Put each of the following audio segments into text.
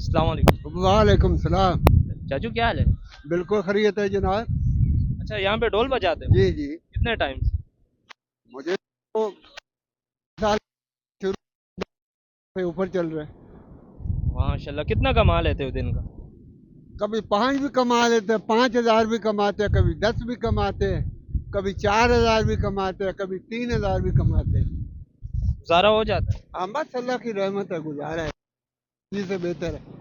السلام علیکم. وعلیکم السلام. چاچو کیا حال ہے؟ بالکل خیریت ہے جناب. اچھا یہاں پہ ڈھول بجاتے ہو جی جی. کتنے ٹائم سے؟ مجھے تو سال شروع سے اوپر چل رہے ہیں. ماشاء اللہ. کتنا کما لیتے ہو دن کا؟ کبھی 5 بھی کما لیتے ہیں, 5,000 بھی کماتے ہیں, کبھی 10 بھی کماتے ہیں, کبھی 4,000 بھی کماتے ہیں, کبھی 3,000 بھی کماتے ہیں. گزارا ہو جاتا ہے؟ ہاں بس اللہ کی رحمت ہے, گزارا ہے, اسی سے بہتر ہے.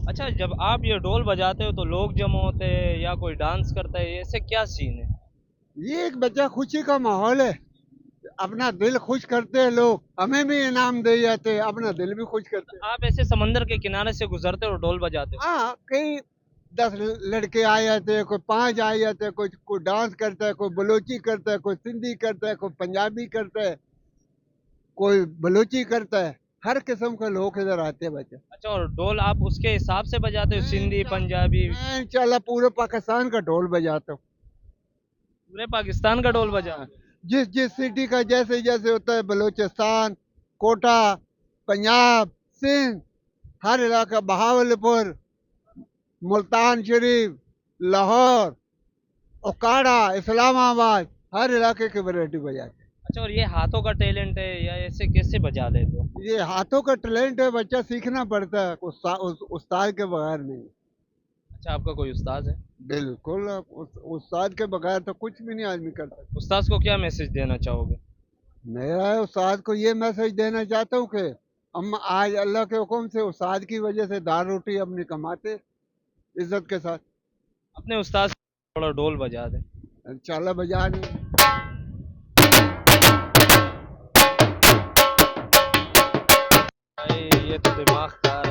اچھا جب آپ یہ ڈھول بجاتے ہو تو لوگ جمع ہوتے ہیں یا کوئی ڈانس کرتا ہے, ایسے کیا سین ہے؟ یہ ایک بچہ خوشی کا ماحول ہے. اپنا دل خوش کرتے ہیں لوگ, ہمیں بھی انعام دے جاتے ہیں, اپنا دل بھی خوش کرتے ہیں. آپ ایسے سمندر کے کنارے سے گزرتے ہو اور ڈھول بجاتے ہو؟ ہاں کئی 10 لڑکے آ جاتے ہیں, کوئی 5 آ جاتے ہیں, کوئی ڈانس کرتا ہے, کوئی بلوچی کرتا ہے, کوئی سندھی کرتا ہے, کوئی پنجابی کرتا ہے, کوئی بلوچی کرتا ہے. ہر قسم کے لوگ ادھر آتے ہیں بچے. اچھا اور ڈھول آپ اس کے حساب سے بجاتے ہو, سندھی پنجابی؟ میں انشاءاللہ پورے پاکستان کا ڈھول بجاتا ہوں. پورے پاکستان کا ڈھول بجا؟ جس سٹی کا جیسے جیسے ہوتا ہے, بلوچستان, کوٹا, پنجاب, سندھ, ہر علاقہ, بہاولپور, ملتان شریف, لاہور, اوکاڑا, اسلام آباد, ہر علاقے کی ورائٹی بجاتے ہیں. اچھا اور یہ ہاتھوں کا ٹیلنٹ ہے یا ایسے کیسے بجا لیتے ہو؟ یہ ہاتھوں کا ٹیلنٹ ہے, بچہ سیکھنا پڑتا ہے, استاد کے بغیر نہیں. اچھا آپ کا کوئی استاد ہے؟ بالکل, استاد کے بغیر تو کچھ بھی نہیں آدمی کرتا. استاد کو کیا میسج دینا چاہو گے؟ میرا استاد کو یہ میسج دینا چاہتا ہوں کہ ہم آج اللہ کے حکم سے استاد کی وجہ سے دال روٹی اپنی کماتے عزت کے ساتھ. اپنے استاد سے تھوڑا ڈھول بجا دیں. انشاءاللہ بجا دیں. بھائی یہ تو دماغ کا